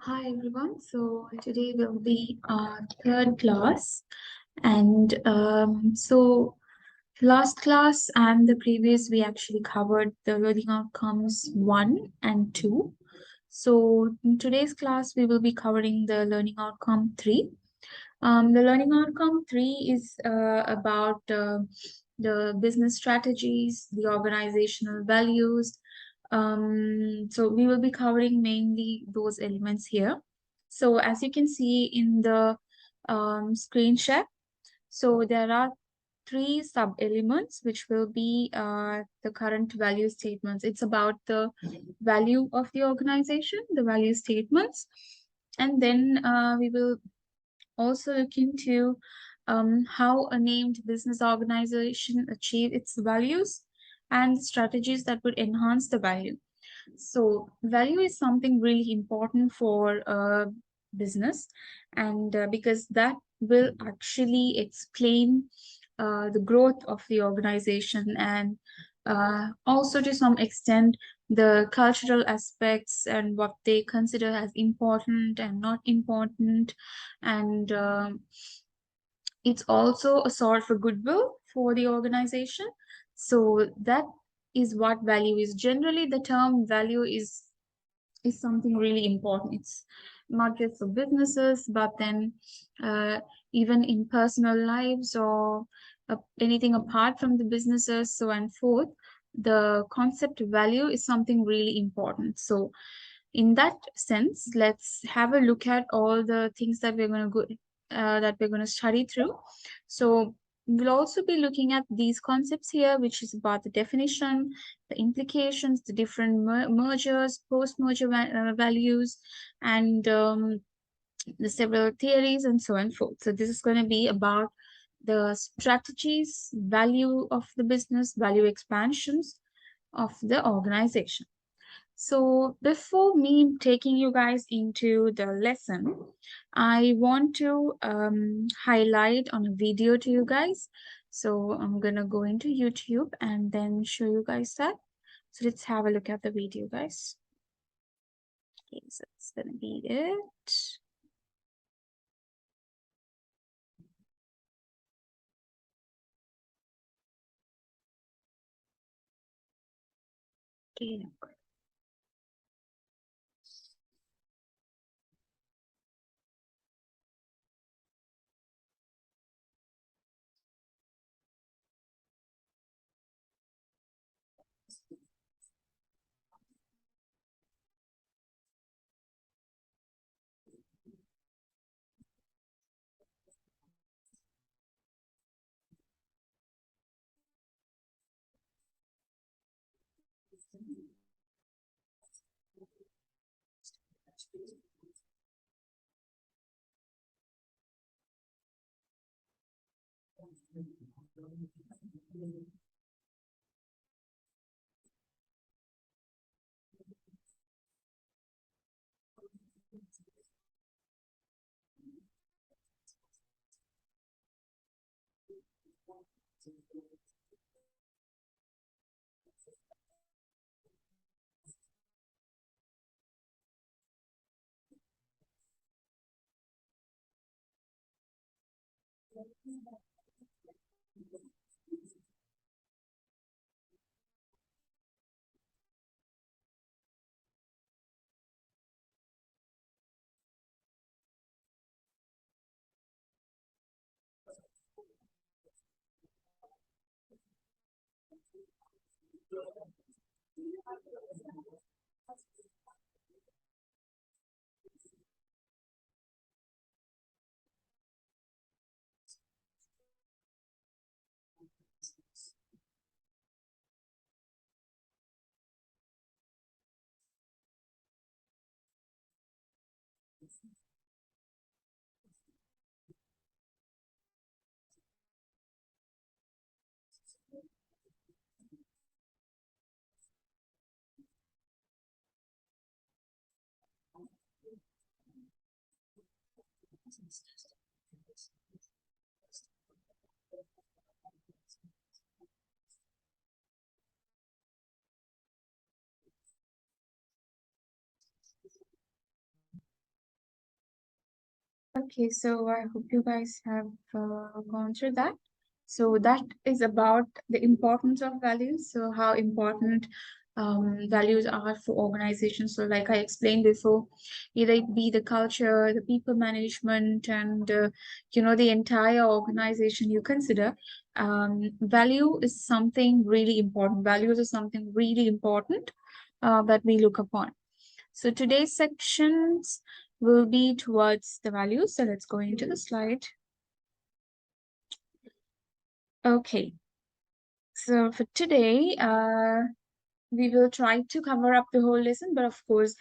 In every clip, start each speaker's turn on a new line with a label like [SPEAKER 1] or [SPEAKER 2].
[SPEAKER 1] Hi everyone. So today will be our third class, and last class and the previous we actually covered the learning outcomes 1 and 2. So in today's class we will be covering the learning outcome 3. The learning outcome 3 is about the business strategies, the organizational values. So we will be covering mainly those elements here. So as you can see in the screen share, so there are three sub-elements which will be the current value statements. It's about the value of the organization, the value statements, and then we will also look into how a named business organization achieve its values and strategies that would enhance the value. So value is something really important for a business, and because that will actually explain the growth of the organization and also to some extent the cultural aspects and what they consider as important and not important, and it's also a sort of goodwill for the organization. So that is what value is. Generally, the term value is something really important. It's not just for businesses, but then uh, even in personal lives or anything apart from the businesses, so and forth. The concept value is something really important. So, in that sense, let's have a look at all the things that we're going to go that we're going to study through. So we'll also be looking at these concepts here, which is about the definition, the implications, the different mergers, post-merger values, and the several theories, and so on and forth. So this is going to be about the strategies, value of the business, value expansions of the organization. So before me taking you guys into the lesson, I want to highlight on a video to you guys. So I'm gonna go into YouTube and then show you guys that. So let's have a look at the video, guys. Okay, so it's gonna be it. Okay. Okay, so I hope you guys have gone through that. So that is about the importance of values. So how important values are for organizations. So like I explained before, either it be the culture, the people management, and the entire organization you consider. Value is something really important. Values are something really important that we look upon. So today's sections will be towards the values. So let's go into the slide. Okay. So for today, we will try to cover up the whole lesson, but of course,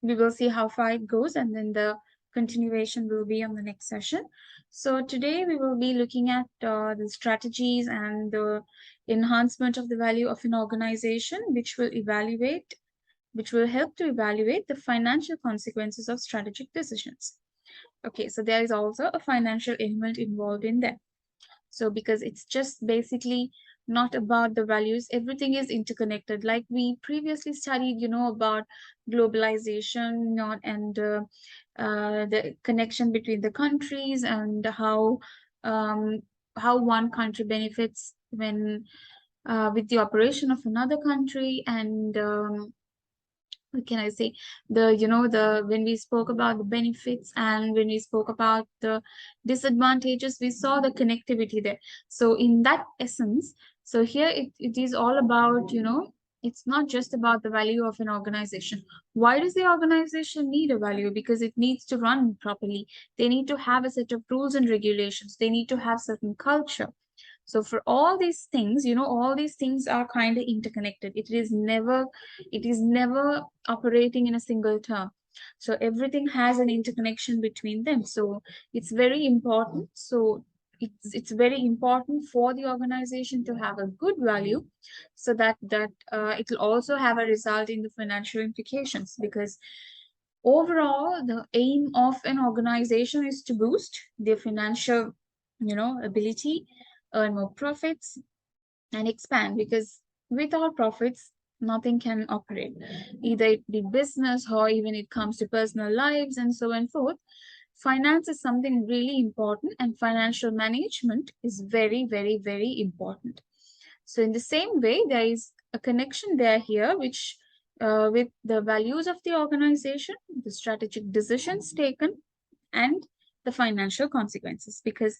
[SPEAKER 1] we will see how far it goes, and then the continuation will be on the next session. So today we will be looking at the strategies and the enhancement of the value of an organization, which will help to evaluate the financial consequences of strategic decisions. Okay, so there is also a financial element involved in that. So because it's just basically not about the values, everything is interconnected. Like we previously studied, about globalization, and the connection between the countries, and how one country benefits when with the operation of another country, and what can I say? When we spoke about the benefits and when we spoke about the disadvantages, we saw the connectivity there. So in that essence, so here it is all about, it's not just about the value of an organization. Why does the organization need a value? Because it needs to run properly. They need to have a set of rules and regulations. They need to have certain culture. So for all these things, all these things are kind of interconnected. It is never operating in a single term. So everything has an interconnection between them. So it's very important. So it's very important for the organization to have a good value, so that it will also have a result in the financial implications. Because overall, the aim of an organization is to boost their financial, ability, earn more profits, and expand. Because without profits, nothing can operate. Either it be business or even it comes to personal lives and so on and forth. Finance is something really important, and financial management is very, very, very important. So in the same way, there is a connection there here, which with the values of the organization, the strategic decisions taken, and the financial consequences. Because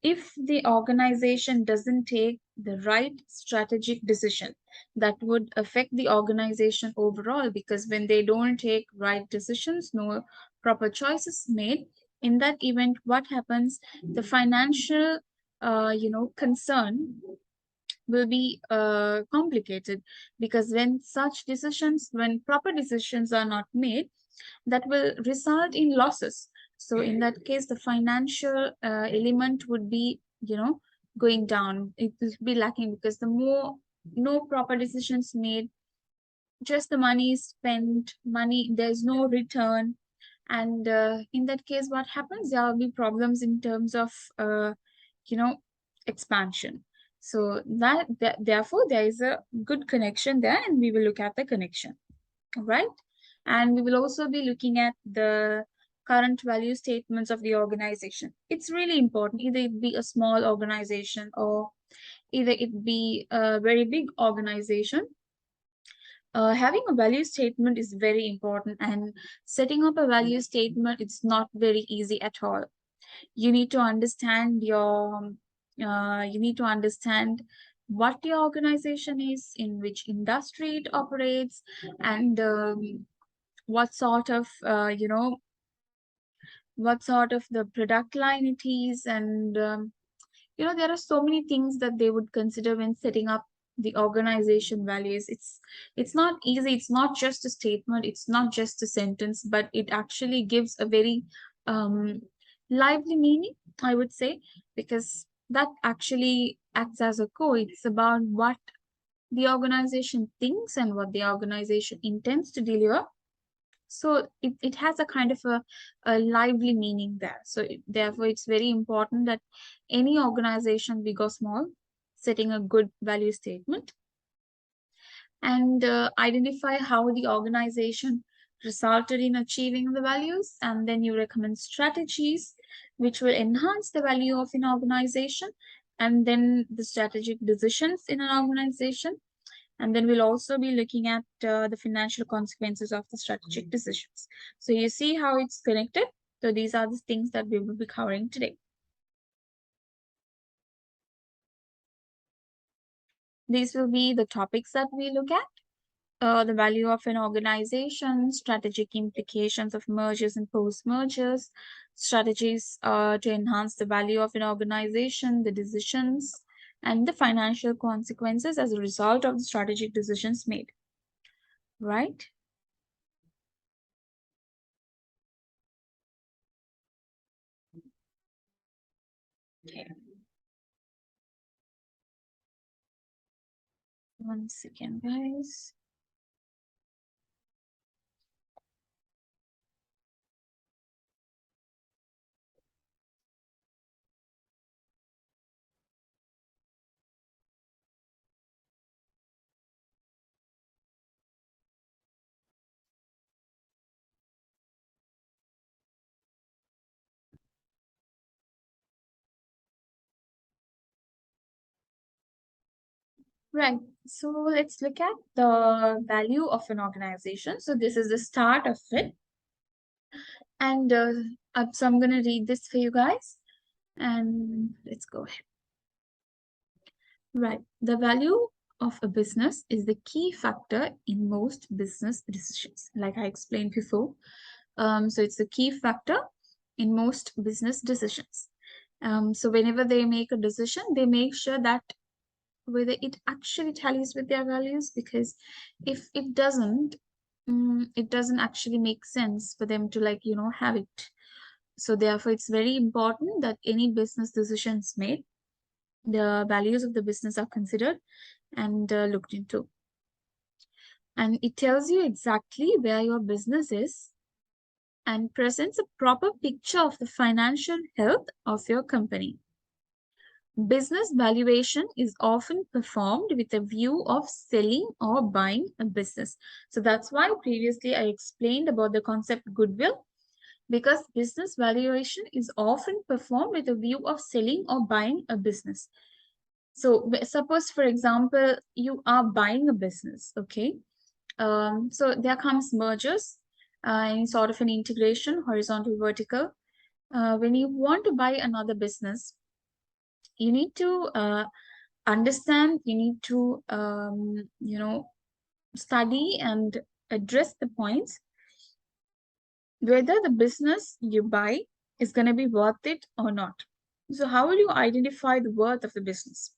[SPEAKER 1] if the organization doesn't take the right strategic decision, that would affect the organization overall. Because when they don't take right decisions, no proper choices made, in that event, what happens? The financial concern will be complicated. Because when proper decisions are not made, that will result in losses. So in that case, the financial element would be, going down. It will be lacking, because the more no proper decisions made, just the money is spent, there's no return. And in that case, what happens? There will be problems in terms of you know expansion. So therefore there is a good connection there, and we will look at the connection. All right. And we will also be looking at the current value statements of the organization. It's really important. Either it be a small organization, or either it be a very big organization, having a value statement is very important. And setting up a value statement, it's not very easy at all. You need to understand what the organization is, in which industry it operates, and what sort of the product line it is. And there are so many things that they would consider when setting up the organization values. It's not easy. It's not just a statement, it's not just a sentence, but it actually gives a very um, lively meaning, I would say. Because that actually acts as a core. It's about what the organization thinks and what the organization intends to deliver. So it has a kind of a lively meaning there. So therefore it's very important that any organization, big or small, setting a good value statement, and identify how the organization resulted in achieving the values, and then you recommend strategies which will enhance the value of an organization, and then the strategic decisions in an organization, and then we'll also be looking at the financial consequences of the strategic decisions. So you see how it's connected. So these are the things that we will be covering today. These will be the topics that we look at. The value of an organization, strategic implications of mergers and post-mergers, strategies to enhance the value of an organization, the decisions, and the financial consequences as a result of the strategic decisions made. Right? Okay. One second, guys. Right. So let's look at the value of an organization. So this is the start of it. And so I'm going to read this for you guys. And let's go ahead. Right. The value of a business is the key factor in most business decisions, like I explained before. So it's the key factor in most business decisions. So whenever they make a decision, they make sure that whether it actually tallies with their values, because if it doesn't, it doesn't actually make sense for them to, like, have it. So therefore it's very important that any business decisions made, the values of the business are considered and looked into, and it tells you exactly where your business is and presents a proper picture of the financial health of your company. Business valuation is often performed with a view of selling or buying a business. So that's why previously I explained about the concept goodwill, because business valuation is often performed with a view of selling or buying a business. So suppose, for example, you are buying a business, okay? So there comes mergers, any sort of an integration, horizontal, vertical. When you want to buy another business, you need to understand, you need to study and address the points whether the business you buy is going to be worth it or not. So how will you identify the worth of the business?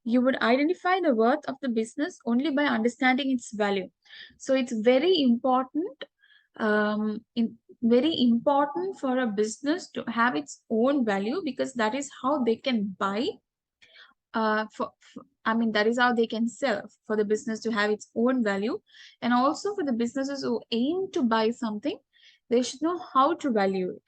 [SPEAKER 1] You would identify the worth of the business only by understanding its value. So it's very important, very important for a business to have its own value, because that is how they can buy. I mean, that is how they can sell, for the business to have its own value. And also for the businesses who aim to buy something, they should know how to value it.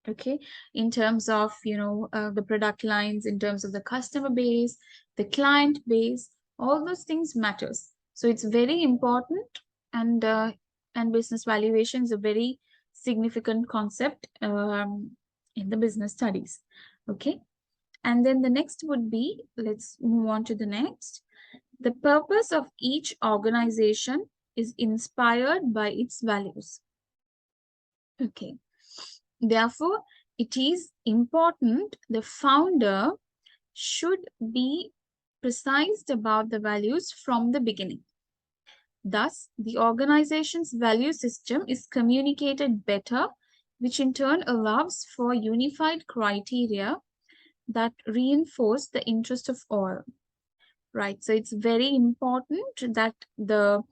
[SPEAKER 1] Okay, in terms of the product lines, in terms of the customer base, the client base, all those things matters. So it's very important, and business valuation is a very significant concept in the business studies. Okay, and then the next would be, let's move on to the next. The purpose of each organization is inspired by its values. Okay. Therefore, it is important the founder should be precise about the values from the beginning. Thus, the organization's value system is communicated better, which in turn allows for unified criteria that reinforce the interest of all. Right, so it's very important that the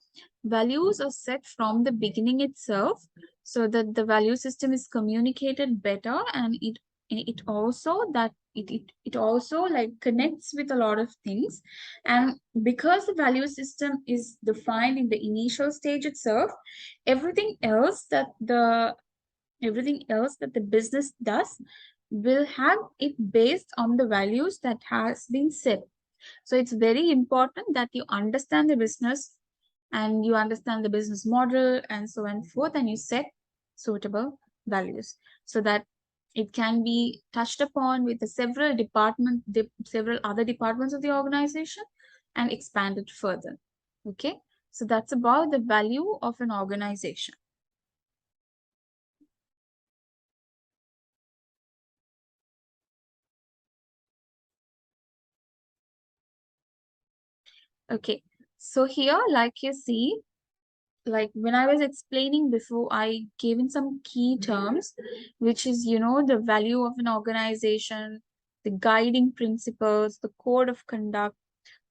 [SPEAKER 1] values are set from the beginning itself, so that the value system is communicated better, and it also that it also like connects with a lot of things. And because the value system is defined in the initial stage itself, everything else that the business does will have it based on the values that has been set. So it's very important that you understand the business and you understand the business model and so on and forth, and you set suitable values so that it can be touched upon with the several other departments of the organization and expanded further. Okay, so that's about the value of an organization. Okay, so here, like you see, like when I was explaining before, I gave in some key terms, which is, the value of an organization, the guiding principles, the code of conduct,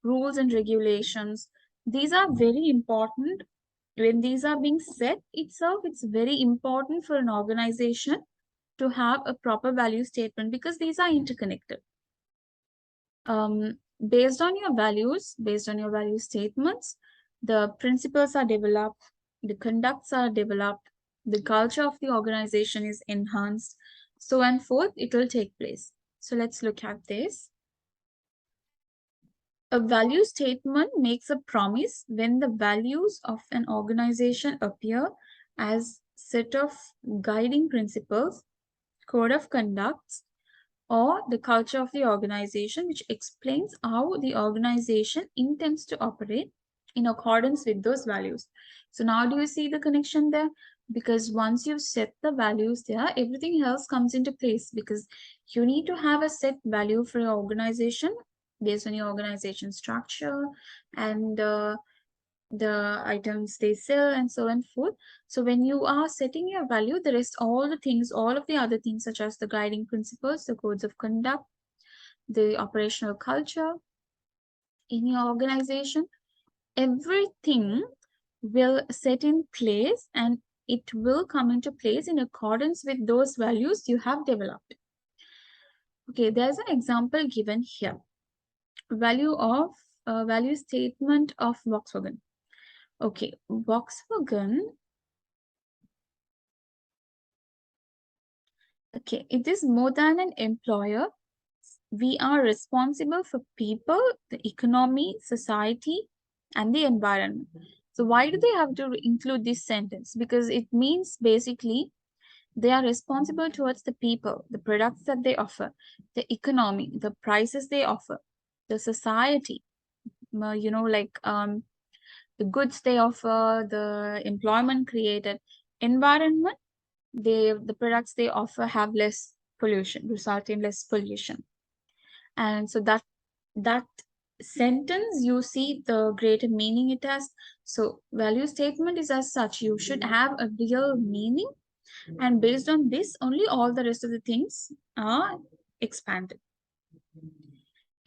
[SPEAKER 1] rules and regulations. These are very important. When these are being set itself, it's very important for an organization to have a proper value statement because these are interconnected. Based on your values, based on your value statements, the principles are developed, the conducts are developed, the culture of the organization is enhanced, so and forth, it will take place. So let's look at this. A value statement makes a promise when the values of an organization appear as set of guiding principles, code of conducts, or the culture of the organization, which explains how the organization intends to operate in accordance with those values. So now do you see the connection there? Because once you've set the values there, everything else comes into place because you need to have a set value for your organization based on your organization structure and the items they sell and so on forth. So when you are setting your value, the rest, all the things, all of the other things such as the guiding principles, the codes of conduct, the operational culture in your organization, everything will set in place and it will come into place in accordance with those values you have developed. Okay, there's an example given here. Value statement of Volkswagen. Okay, Volkswagen. Okay, it is more than an employer. We are responsible for people, the economy, society, and the environment. So why do they have to include this sentence? Because it means basically they are responsible towards the people, the products that they offer, the economy, the prices they offer, the society, the goods they offer, the employment created, environment, the products they offer have less pollution, result in less pollution. And so that sentence, you see the greater meaning it has. So value statement is as such, you should have a real meaning, and based on this only all the rest of the things are expanded.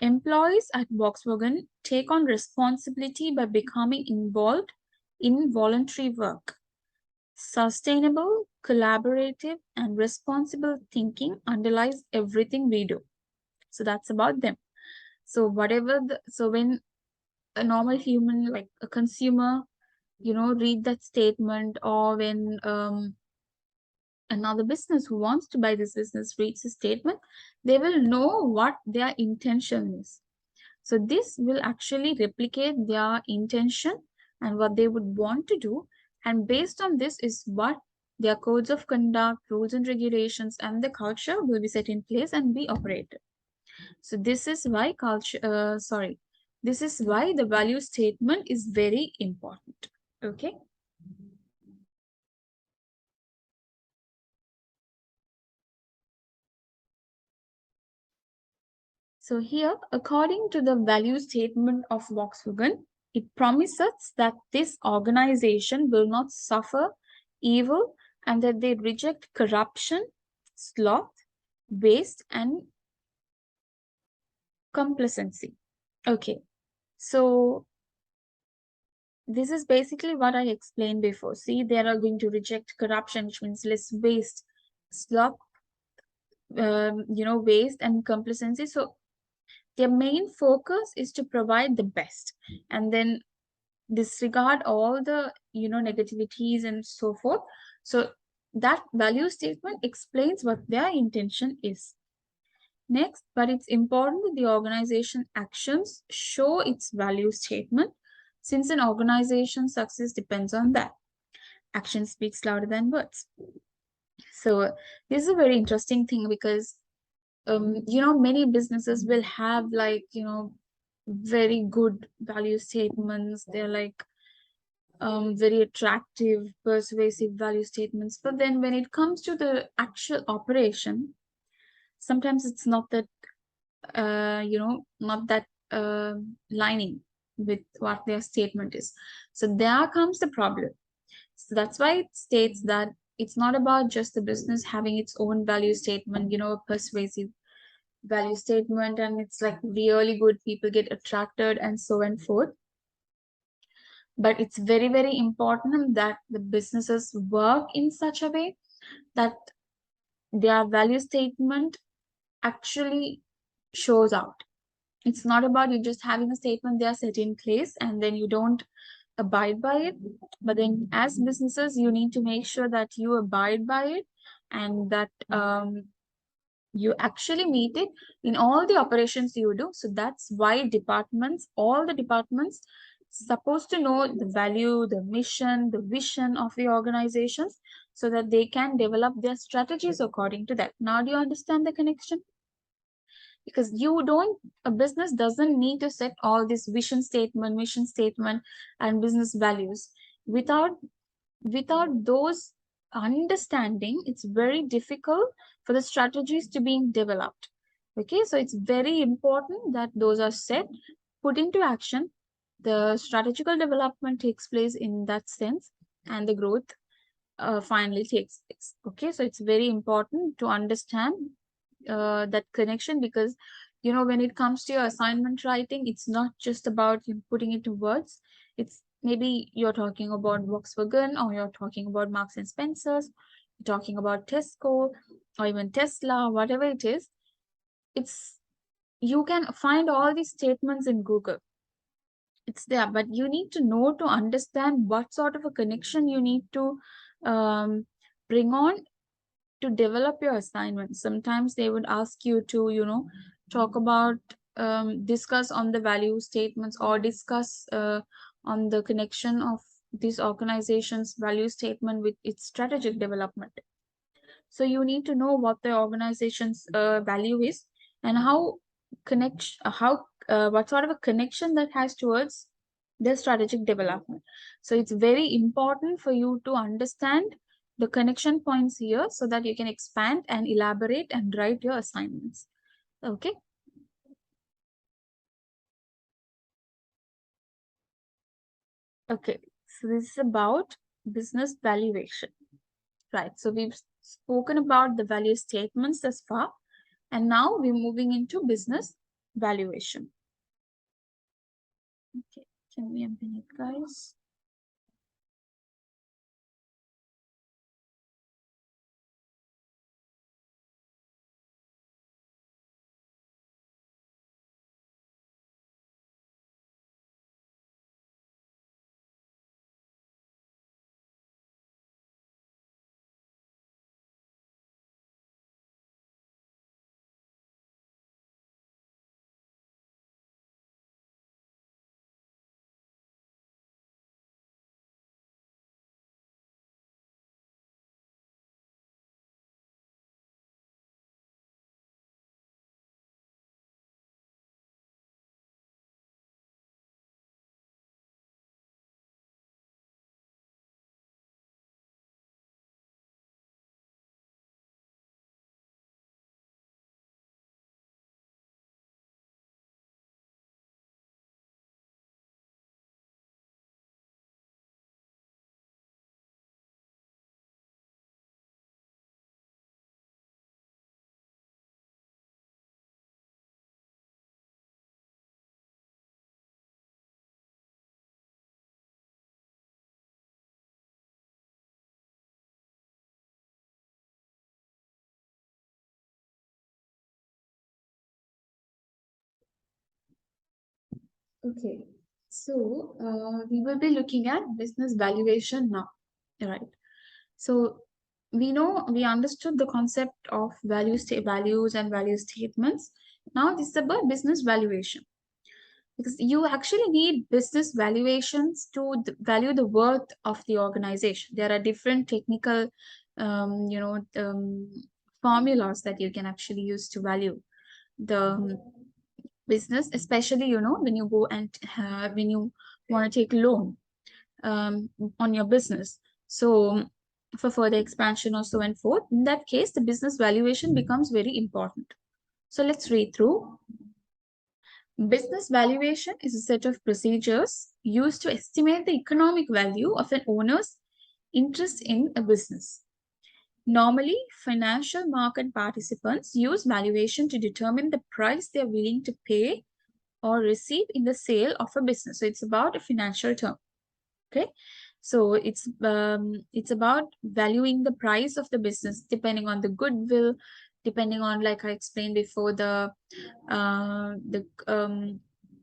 [SPEAKER 1] Employees at Volkswagen take on responsibility by becoming involved in voluntary work. Sustainable, collaborative, and responsible thinking underlies everything we do. So that's about them. So when a normal human, like a consumer, read that statement, or when another business who wants to buy this business reads the statement, they will know what their intention is. So this will actually replicate their intention and what they would want to do. And based on this is what their codes of conduct, rules and regulations, and the culture will be set in place and be operated. So this is why this is why the value statement is very important. Okay. So here, according to the value statement of Volkswagen, it promises that this organization will not suffer evil and that they reject corruption, sloth, waste, and complacency. Okay, so this is basically what I explained before. See, they are going to reject corruption, which means less waste, sloth, waste and complacency. So their main focus is to provide the best and then disregard all the negativities and so forth. So that value statement explains what their intention is. Next, but it's important that the organization actions show its value statement. since an organization's success depends on that. Action speaks louder than words. So this is a very interesting thing because many businesses will have like very good value statements. They're like very attractive, persuasive value statements. But then when it comes to the actual operation, sometimes it's not that not that lining with what their statement is. So there comes the problem. So that's why it states that it's not about just the business having its own value statement, a persuasive value statement, and it's like really good, people get attracted and so and forth. But it's very, very important that the businesses work in such a way that their value statement actually shows out. It's not about you just having a statement there set in place and then you don't abide by it. But then as businesses, you need to make sure that you abide by it and that you actually meet it in all the operations you do. So that's why all the departments supposed to know the value, the mission, the vision of the organizations so that they can develop their strategies according to that. Now do you understand the connection? Because a business doesn't need to set all this vision statement, mission statement, and business values. Without those understanding, it's very difficult for the strategies to be developed. Okay, so it's very important that those are set, put into action. The strategical development takes place in that sense, and the growth finally takes place. Okay, so it's very important to understand that connection, because when it comes to your assignment writing, it's not just about you putting it to words. It's maybe you're talking about Volkswagen, or you're talking about Marks and Spencers, you're talking about Tesco, or even Tesla, whatever it is. It's You can find all these statements in Google. It's there, but you need to know to understand what sort of a connection you need to bring on to develop your assignment. Sometimes they would ask you to, talk about, discuss on the value statements, or discuss on the connection of this organization's value statement with its strategic development. So you need to know what the organization's value is and what sort of a connection that has towards their strategic development. So it's very important for you to understand the connection points here so that you can expand and elaborate and write your assignments. Okay. Okay. So this is about business valuation. Right. So we've spoken about the value statements thus far, and now we're moving into business valuation. Okay. Give me a minute, guys. Okay, so we will be looking at business valuation now, right? So we understood the concept of values and value statements. Now this is about business valuation. because you actually need business valuations to value the worth of the organization. There are different technical, formulas that you can actually use to value the business, especially, when you go and when you want to take loan um, on your business. So for further expansion or so and forth, in that case, the business valuation becomes very important. So let's read through. Business valuation is a set of procedures used to estimate the economic value of an owner's interest in a business. Normally, financial market participants use valuation to determine the price they are willing to pay or receive in the sale of a business. So it's about a financial term. Okay, so it's about valuing the price of the business depending on the goodwill, depending on, like I explained before, the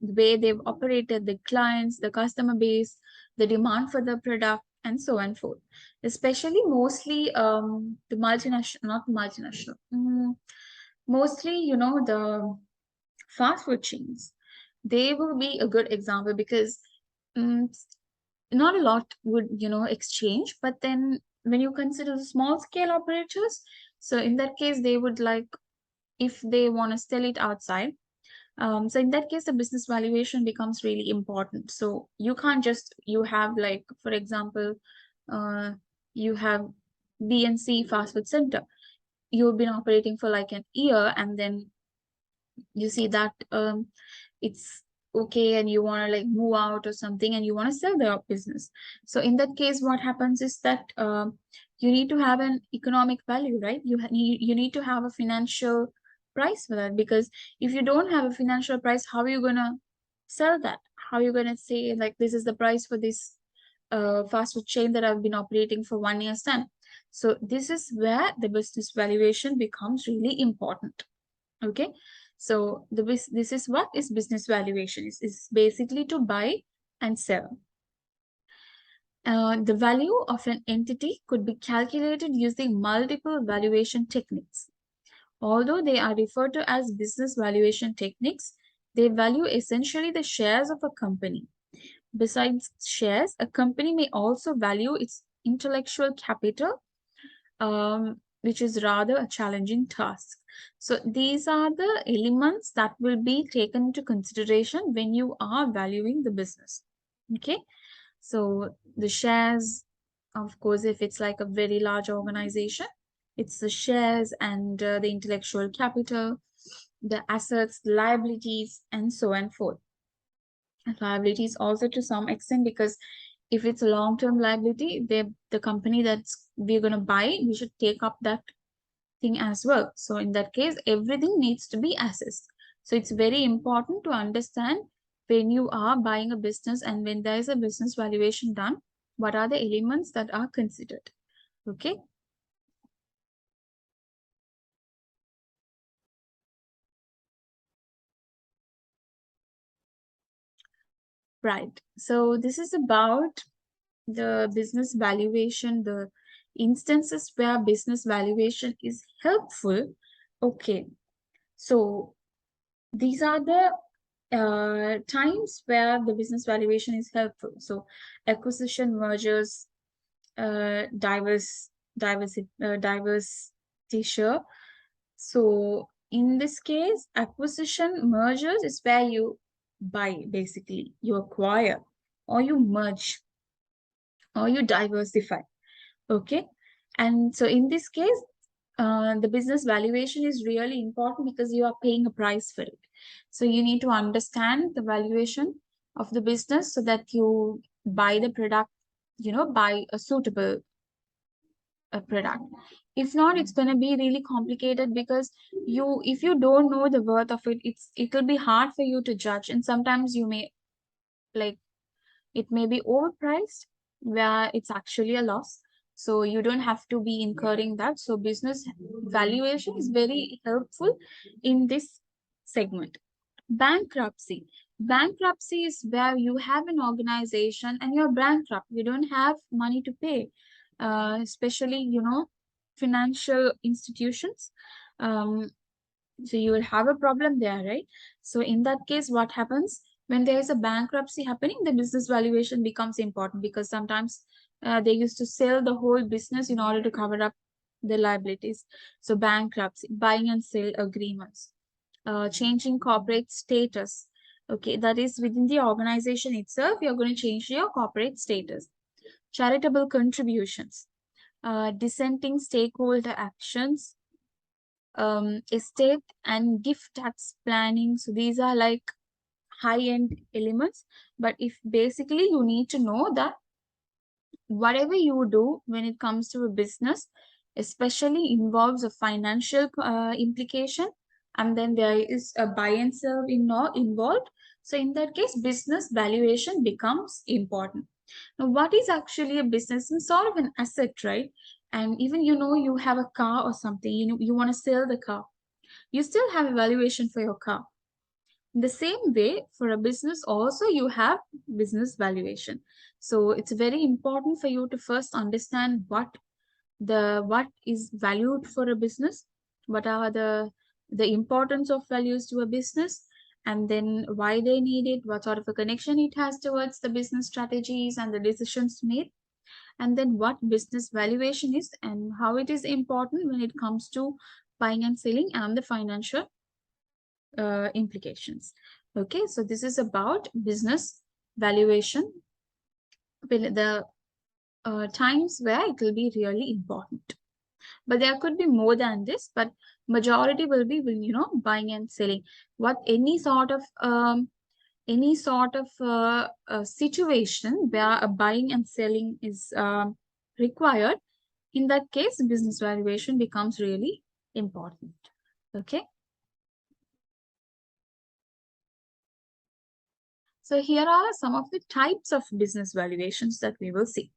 [SPEAKER 1] way they've operated, the clients, the customer base, the demand for the product, and so on and forth. Especially mostly the multinational, not multinational, mostly, the fast food chains. They will be a good example because um, not a lot would, exchange. But then when you consider the small scale operators, so in that case, they would like, if they want to sell it outside, so in that case, the business valuation becomes really important. So you can't just, you have, like, for example, uh, you have BNC fast food center. You've been operating for like an year, and then you see that it's okay, and you want to like move out or something, and you want to sell the business. So in that case, what happens is that you need to have an economic value, right? You need to have a financial price for that, because if you don't have a financial price, how are you going to sell that? How are you going to say, like, this is the price for this fast food chain that I've been operating for 1 year's time? So this is where the business valuation becomes really important. Okay, so this is what is business valuation is basically to buy and sell. The value of an entity could be calculated using multiple valuation techniques. Although they are referred to as business valuation techniques, they value essentially the shares of a company. Besides shares, a company may also value its intellectual capital, which is rather a challenging task. So these are the elements that will be taken into consideration when you are valuing the business. Okay, so the shares, of course, if it's like a very large organization, it's the shares and the intellectual capital, the assets, liabilities, and so on and forth. Liabilities also to some extent, because if it's a long-term liability, the company that's we're going to buy, we should take up that thing as well. So in that case, everything needs to be assessed. So it's very important to understand when you are buying a business and when there is a business valuation done, what are the elements that are considered. Okay. Right. So this is about the business valuation, the instances where business valuation is helpful. Okay. So these are the times where the business valuation is helpful. So acquisition, mergers, divestiture. So in this case, acquisition, mergers is where you buy, basically you acquire, or you merge, or you diversify. Okay, and so in this case, the business valuation is really important because you are paying a price for it. So you need to understand the valuation of the business so that you buy the product, buy a suitable product. If not, it's going to be really complicated, because if you don't know the worth of it, it'll be hard for you to judge, and sometimes you may, like, it may be overpriced where it's actually a loss. So you don't have to be incurring that. So business valuation is very helpful in this segment. Bankruptcy. Bankruptcy is where you have an organization and you're bankrupt. You don't have money to pay, especially, financial institutions. So you will have a problem there, right? So in that case, what happens? When there is a bankruptcy happening, the business valuation becomes important because sometimes they used to sell the whole business in order to cover up the liabilities. So bankruptcy, buying and sell agreements, changing corporate status. Okay, that is within the organization itself, you're going to change your corporate status. Charitable contributions, dissenting stakeholder actions, estate and gift tax planning. So these are like high-end elements, but if basically you need to know that whatever you do when it comes to a business, especially involves a financial implication, and then there is a buy and sell involved. So in that case, business valuation becomes important. Now, what is actually a business? It's sort of an asset, right? And even you have a car or something, you want to sell the car, you still have a valuation for your car. In the same way, for a business also you have business valuation. So it's very important for you to first understand what is valued for a business, what are the importance of values to a business, and then why they need it, what sort of a connection it has towards the business strategies and the decisions made, and then what business valuation is and how it is important when it comes to buying and selling and the financial implications. Okay, so this is about business valuation, the times where it will be really important. But there could be more than this, but majority will be buying and selling. What any sort of situation where a buying and selling is required, in that case business valuation becomes really important. Okay. So here are some of the types of business valuations that we will see.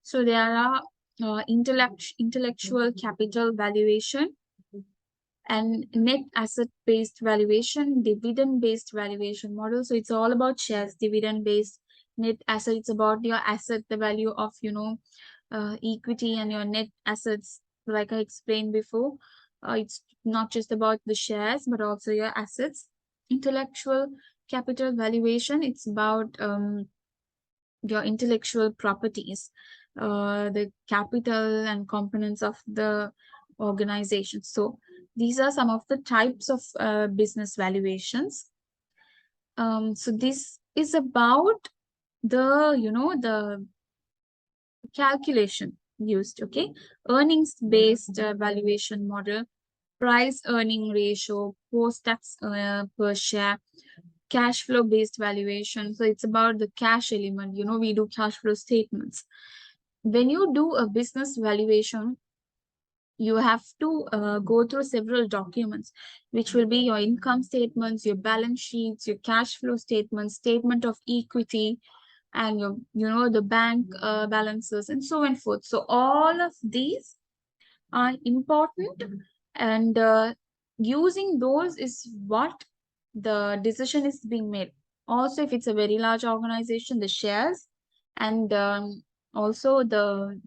[SPEAKER 1] So there are intellectual capital valuation and net asset based valuation, dividend based valuation model. So it's all about shares, dividend based, net asset. It's about your asset, the value of equity, and your net assets. Like I explained before, it's not just about the shares but also your assets. Intellectual capital valuation, it's about your intellectual properties, the capital and components of the organization. So these are some of the types of business valuations. So this is about the calculation used. Okay, earnings based valuation model, price earning ratio, post tax per share, cash flow based valuation. So it's about the cash element. We do cash flow statements. When you do a business valuation, you have to go through several documents, which will be your income statements, your balance sheets, your cash flow statements, statement of equity, and your the bank balances, and so on and forth. So all of these are important, and using those is what the decision is being made. Also, if it's a very large organization, the shares, and also the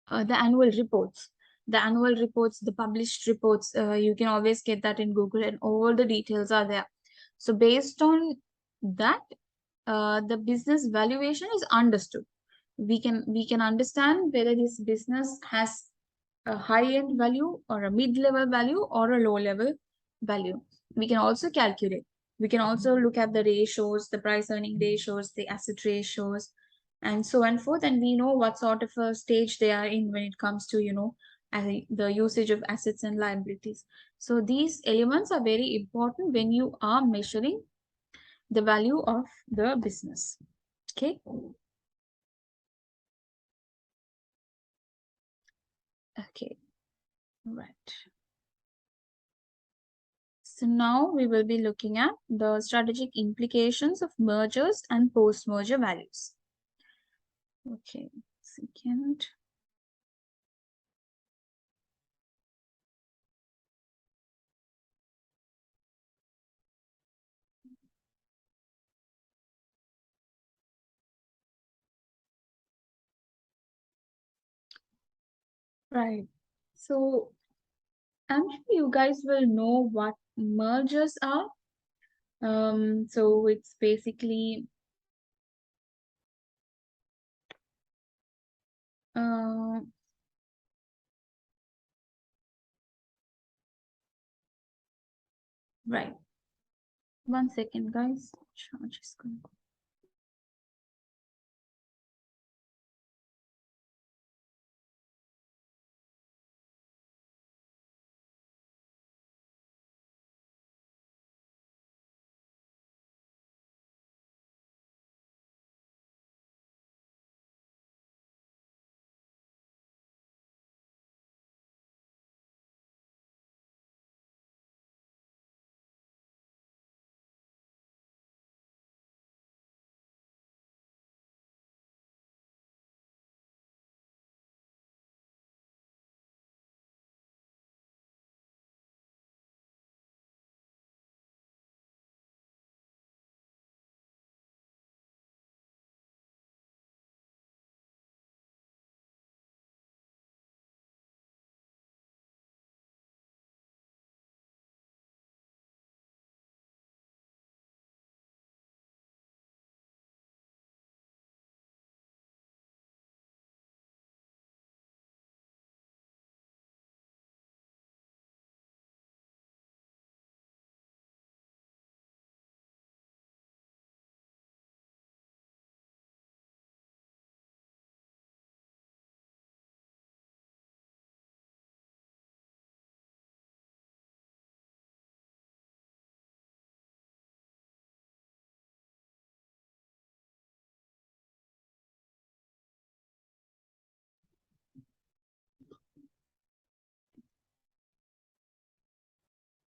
[SPEAKER 1] annual reports. The annual reports, the published reports, you can always get that in Google, and all the details are there. So based on that, the business valuation is understood. We can understand whether this business has a high-end value or a mid-level value or a low-level value. We can also calculate. We can also look at the ratios, the price earning ratios, the asset ratios, and so on and forth. And we know what sort of a stage they are in when it comes to, the usage of assets and liabilities. So these elements are very important when you are measuring the value of the business. Okay. Okay. Right. So now we will be looking at the strategic implications of mergers and post-merger values. Okay, second. Right. So I'm sure you guys will know what mergers are. So it's basically uh, right. 1 second, guys. Charge is going.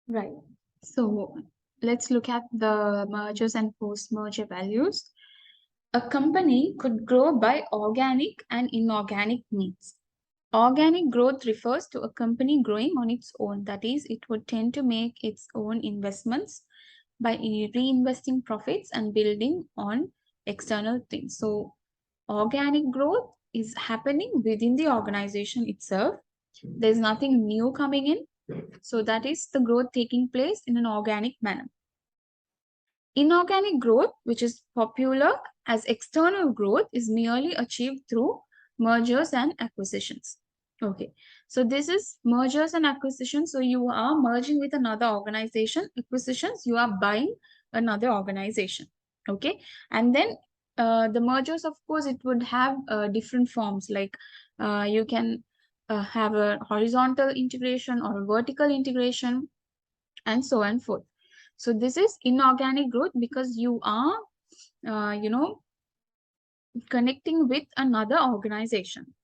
[SPEAKER 1] Right. So let's look at the mergers and post-merger values. A company could grow by organic and inorganic means. Organic growth refers to a company growing on its own. That is, it would tend to make its own investments by reinvesting profits and building on external things. So, organic growth is happening within the organization itself. There's nothing new coming in. So, that is the growth taking place in an organic manner. Inorganic growth, which is popular as external growth, is merely achieved through mergers and acquisitions. Okay, so this is mergers and acquisitions. So you are merging with another organization. Acquisitions, you are buying another organization. Okay, and then the mergers, of course, it would have different forms. Like you can have a horizontal integration or a vertical integration, and so on and forth. So this is inorganic growth because you are, connecting with another organization.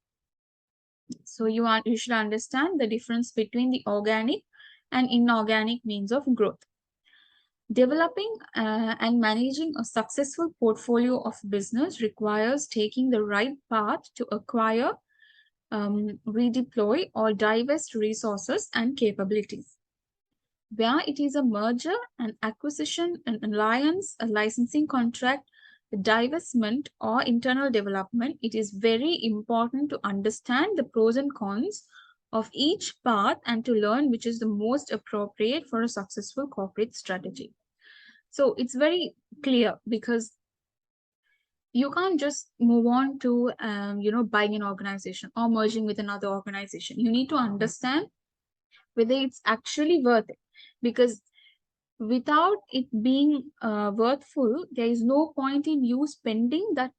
[SPEAKER 1] So you should understand the difference between the organic and inorganic means of growth. Developing and managing a successful portfolio of business requires taking the right path to acquire, redeploy, or divest resources and capabilities. Where it is a merger, an acquisition, an alliance, a licensing contract, a divestment, or internal development, it is very important to understand the pros and cons of each path and to learn which is the most appropriate for a successful corporate strategy. So it's very clear because you can't just move on to buying an organization or merging with another organization. You need to understand whether it's actually worth it, because without it being worthful, there is no point in you spending that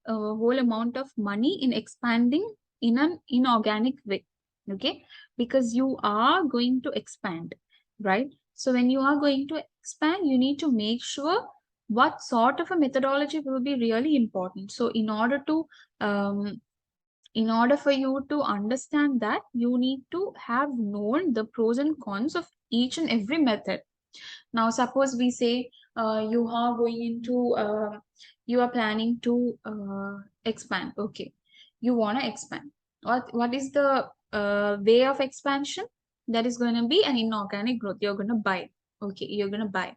[SPEAKER 1] whole amount of money in expanding in an inorganic way. Okay, because you are going to expand, right? So when you are going to expand, you need to make sure what sort of a methodology will be really important. So um, in order for you to understand that, you need to have known the pros and cons of each and every method. Now, suppose we say you are going into, you are planning to expand. Okay, you want to expand. What is the way of expansion? That is going to be an inorganic growth. You're going to buy. Okay, you're going to buy.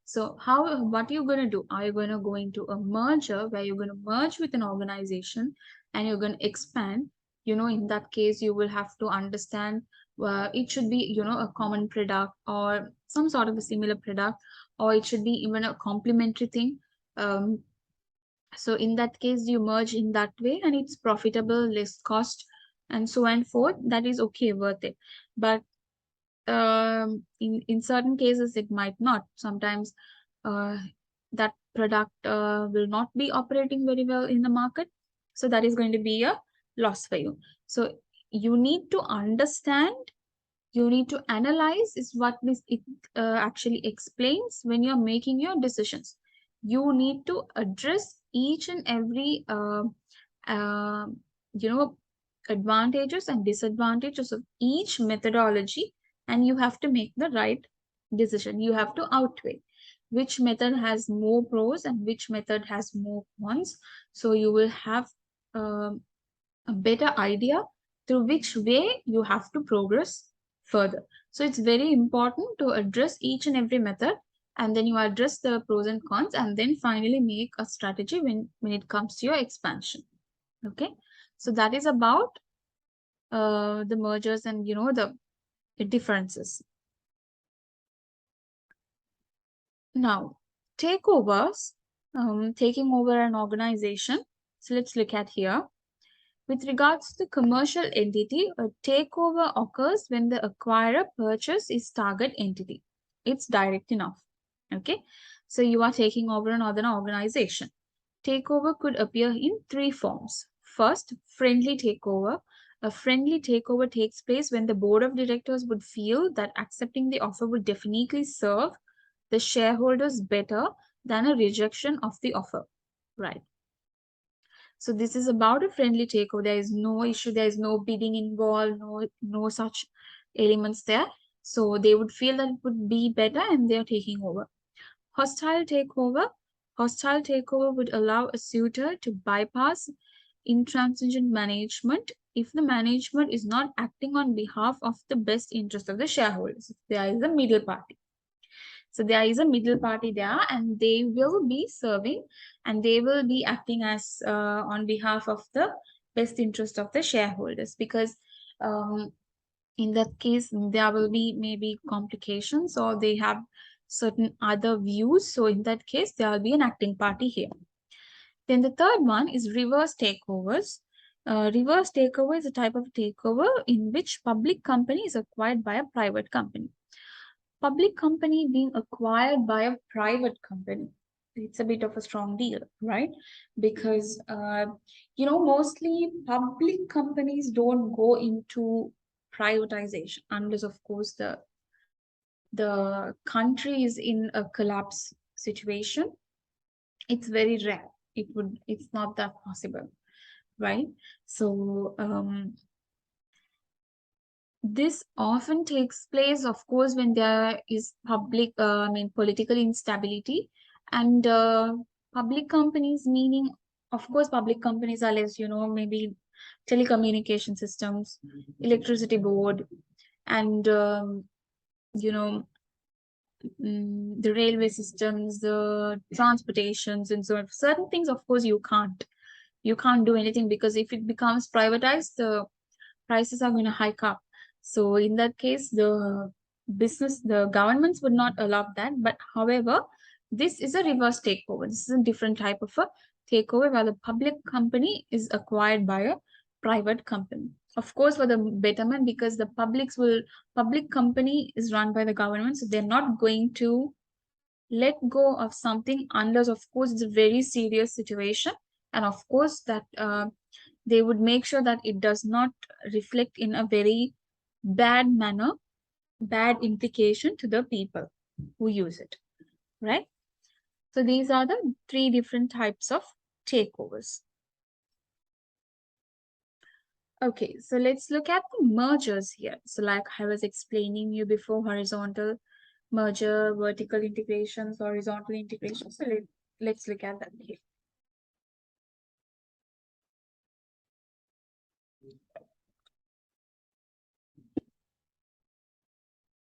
[SPEAKER 1] So what are you going to do? Are you going to go into a merger where you're going to merge with an organization and you're going to expand? In that case, you will have to understand It should be, you know, a common product or some sort of a similar product, or it should be even a complementary thing. So in that case, you merge in that way and it's profitable, less cost, and so and forth. That is okay, worth it. But in certain cases, it might not. Sometimes that product will not be operating very well in the market. So that is going to be a loss for you. So you need to understand, you need to analyze is what this it actually explains when you're making your decisions. You need to address each and every uh, you know, advantages and disadvantages of each methodology, and you have to make the right decision. You have to outweigh which method has more pros and which method has more cons, so you will have um a better idea through which way you have to progress further. So it's very important to address each and every method, and then you address the pros and cons, and then finally make a strategy when it comes to your expansion. Okay, so that is about the mergers and, you know, the differences. Now, takeovers, taking over an organization. So let's look at here. With regards to the commercial entity, a takeover occurs when the acquirer purchase is target entity. It's direct enough. Okay, so you are taking over another organization. Takeover could appear in three forms. First, friendly takeover. A friendly takeover takes place when the board of directors would feel that accepting the offer would definitely serve the shareholders better than a rejection of the offer. Right. So this is about a friendly takeover. There is no issue. There is no bidding involved. No such elements there. So they would feel that it would be better, and they are taking over. Hostile takeover. Hostile takeover would allow a suitor to bypass intransigent management if the management is not acting on behalf of the best interest of the shareholders. There is a middle party. So there is a middle party there, and they will be serving, and they will be acting as on behalf of the best interest of the shareholders, because in that case there will be maybe complications, or they have certain other views. So in that case, there will be an acting party here. Then the third one is reverse takeovers. Reverse takeover is a type of takeover in which public company is acquired by a private company. Public company being acquired by a private company, it's a bit of a strong deal, right? Because you know, mostly public companies don't go into privatization unless, of course, the country is in a collapse situation. It's very rare. It's not that possible, right? So this often takes place, of course, when there is political instability, and public companies, meaning, of course, public companies are less, you know, maybe telecommunication systems, electricity board, and you know, the railway systems, the transportations, and so on. Certain things, of course, you can't do anything, because if it becomes privatized, the prices are going to hike up. So in that case, the governments would not allow that. But however, this is a reverse takeover. This is a different type of a takeover, where the public company is acquired by a private company. Of course, for the betterment, because the public company is run by the government, so they're not going to let go of something unless, of course, it's a very serious situation, and of course that they would make sure that it does not reflect in a very bad manner, bad implication to the people who use it, right? So these are the three different types of takeovers. Okay, so let's look at the mergers here. So like I was explaining you before, horizontal merger, vertical integrations, horizontal integrations. So let's look at that here.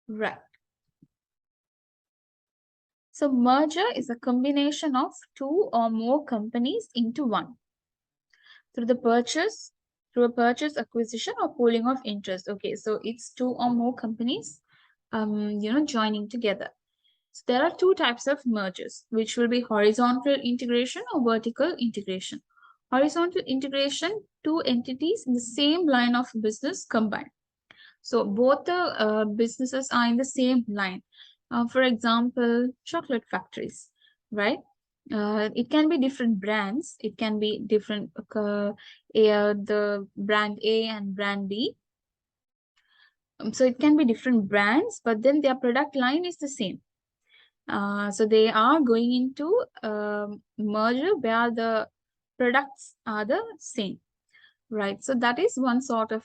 [SPEAKER 1] Right. So merger is a combination of two or more companies into one through the purchase through a purchase, acquisition, or pooling of interest. Okay, so it's two or more companies, joining together. So there are two types of mergers, which will be horizontal integration or vertical integration. Horizontal integration, two entities in the same line of business combined. So both the businesses are in the same line. For example, chocolate factories, right? It can be different brands. It can be different, the brand A and brand B. So it can be different brands, but then their product line is the same. So they are going into merger where the products are the same, right? So that is one sort of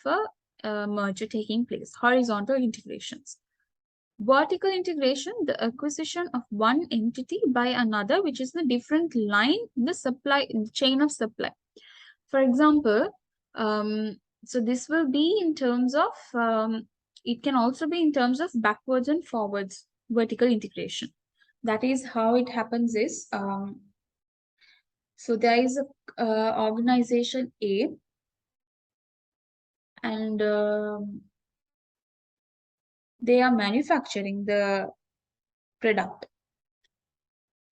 [SPEAKER 1] a merger taking place, horizontal integrations. Vertical integration, the acquisition of one entity by another, which is the different line in the supply, in the chain of supply. For example, so this will be in terms of, it can also be in terms of backwards and forwards vertical integration. That is how it happens is, so there is a organization A, and they are manufacturing the product.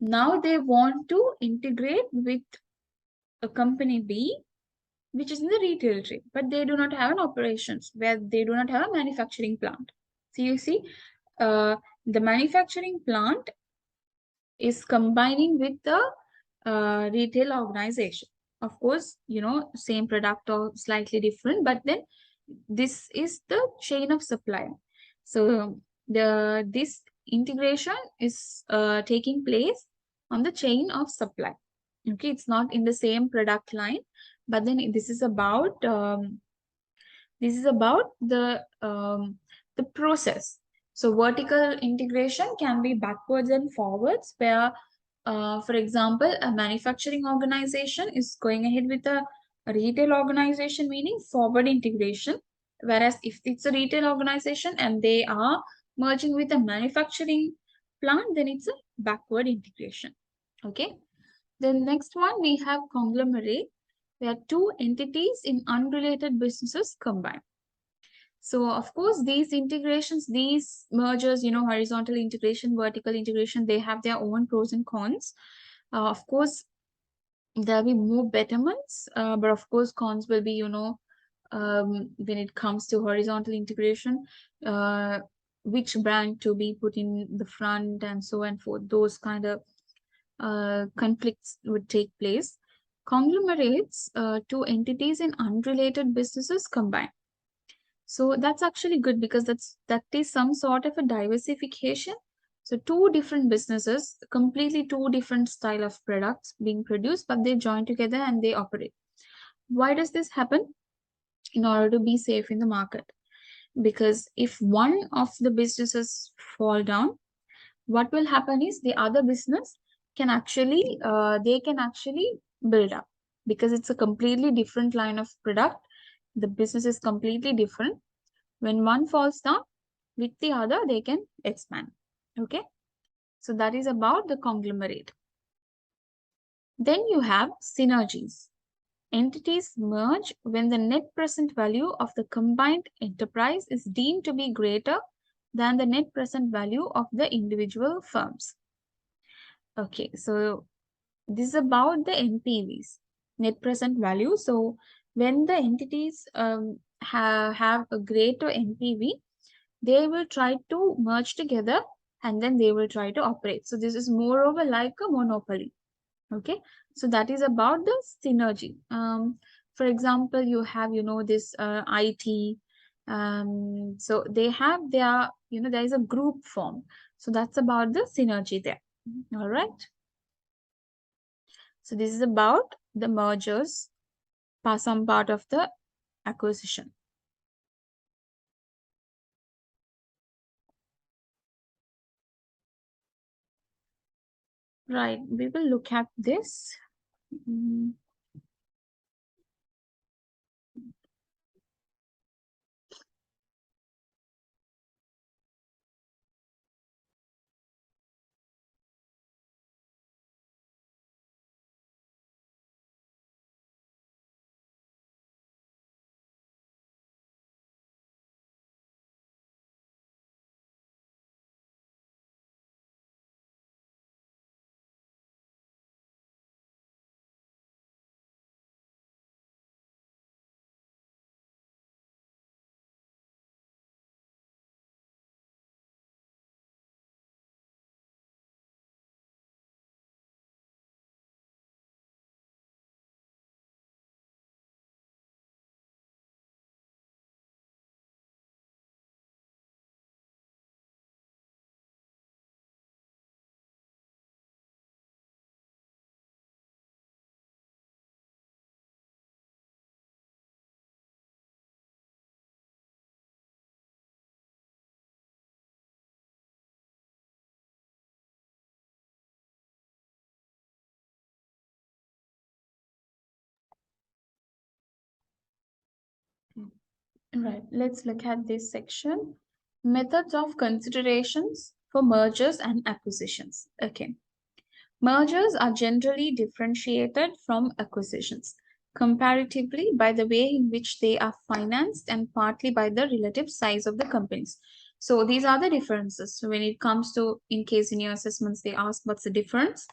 [SPEAKER 1] Now they want to integrate with a company B, which is in the retail trade, but they do not have an operations where they do not have a manufacturing plant. So you see, the manufacturing plant is combining with the retail organization. Of course, same product or slightly different, but then this is the chain of supply. So this integration is taking place on the chain of supply. Okay, it's not in the same product line, but then this is about the process. So vertical integration can be backwards and forwards, where for example, a manufacturing organization is going ahead with a retail organization, meaning forward integration. Whereas if it's a retail organization and they are merging with a manufacturing plant, then it's a backward integration. Okay. Then next one, we have conglomerate, where two entities in unrelated businesses combine. So of course, these integrations, these mergers, horizontal integration, vertical integration, they have their own pros and cons. Of course, there'll be more betterments, but of course, cons will be, when it comes to horizontal integration, which brand to be put in the front and so and forth. Those kind of conflicts would take place. Conglomerates, two entities in unrelated businesses combine. So that's actually good because that is some sort of a diversification. So two different businesses, completely two different style of products being produced, but they join together and they operate. Why does this happen? In order to be safe in the market. Because if one of the businesses fall down, what will happen is the other business can actually they can actually build up, because it's a completely different line of product. The business is completely different. When one falls down, with the other they can expand. Okay, so that is about the conglomerate. Then you have synergies. Entities merge when the net present value of the combined enterprise is deemed to be greater than the net present value of the individual firms. Okay, so this is about the NPVs, net present value. So when the entities have a greater NPV, they will try to merge together and then they will try to operate. So this is moreover like a monopoly. Okay, so that is about the synergy. For example, you have, this IT. So they have their, there is a group form. So that's about the synergy there. All right. So this is about the mergers, some part of the acquisition. Right, we will look at this. Mm. Right, let's look at this section. Methods of considerations for mergers and acquisitions. Okay. Mergers are generally differentiated from acquisitions, comparatively by the way in which they are financed and partly by the relative size of the companies. So these are the differences. So when it comes to, in case in your assessments, they ask what's the difference.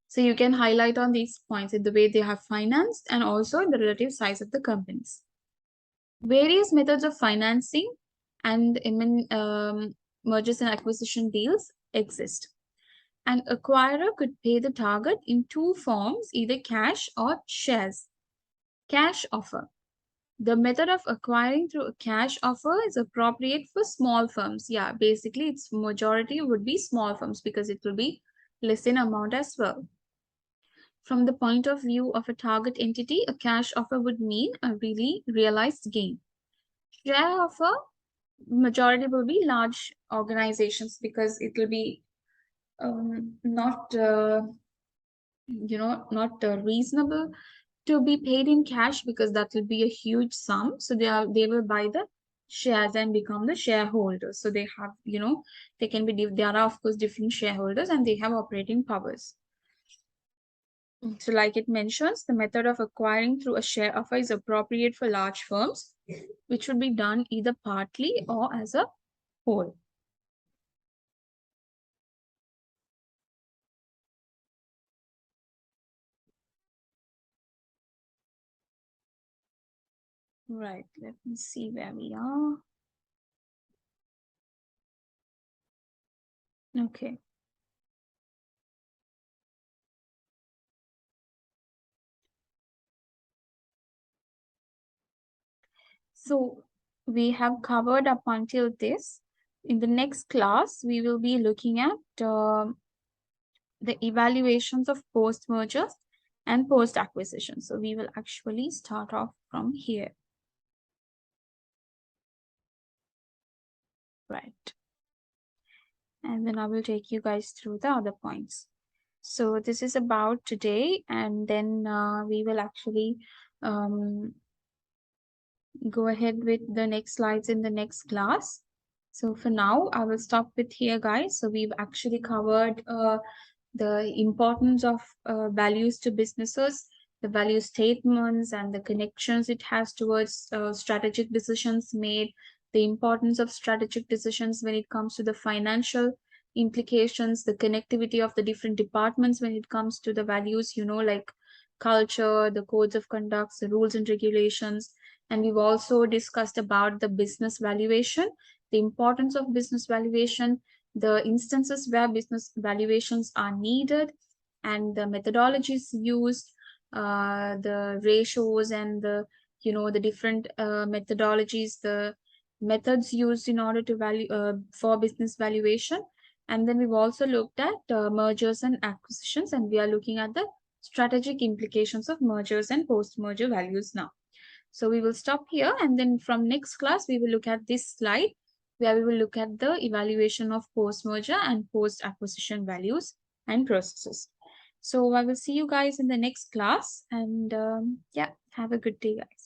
[SPEAKER 1] So you can highlight on these points in the way they have financed and also in the relative size of the companies. Various methods of financing and mergers and acquisition deals exist. An acquirer could pay the target in two forms, either cash or shares. Cash offer. The method of acquiring through a cash offer is appropriate for small firms. Yeah, basically its majority would be small firms because it will be less in amount as well. From the point of view of a target entity, a cash offer would mean a really realized gain. Share offer, majority will be large organizations because it will be not not reasonable to be paid in cash because that will be a huge sum. So they will buy the shares and become the shareholders. So they have, they can be, there are of course different shareholders and they have operating powers. So like it mentions, the method of acquiring through a share offer is appropriate for large firms, which should be done either partly or as a whole. Right, let me see where we are. Okay. So we have covered up until this. In the next class, we will be looking at the evaluations of post-mergers and post-acquisition. So we will actually start off from here. Right. And then I will take you guys through the other points. So this is about today, and then we will actually go ahead with the next slides in the next class. So for now, I will stop with here, guys. So we've actually covered the importance of values to businesses, the value statements and the connections it has towards strategic decisions made, the importance of strategic decisions when it comes to the financial implications, the connectivity of the different departments when it comes to the values, like culture, the codes of conduct, the rules and regulations. And we've also discussed about the business valuation, the importance of business valuation, the instances where business valuations are needed, and the methodologies used, the ratios and the different methodologies, the methods used in order to value for business valuation. And then we've also looked at mergers and acquisitions, and we are looking at the strategic implications of mergers and post-merger values now. So we will stop here, and then from next class, we will look at this slide where we will look at the evaluation of post-merger and post-acquisition values and processes. So I will see you guys in the next class, and yeah, have a good day, guys.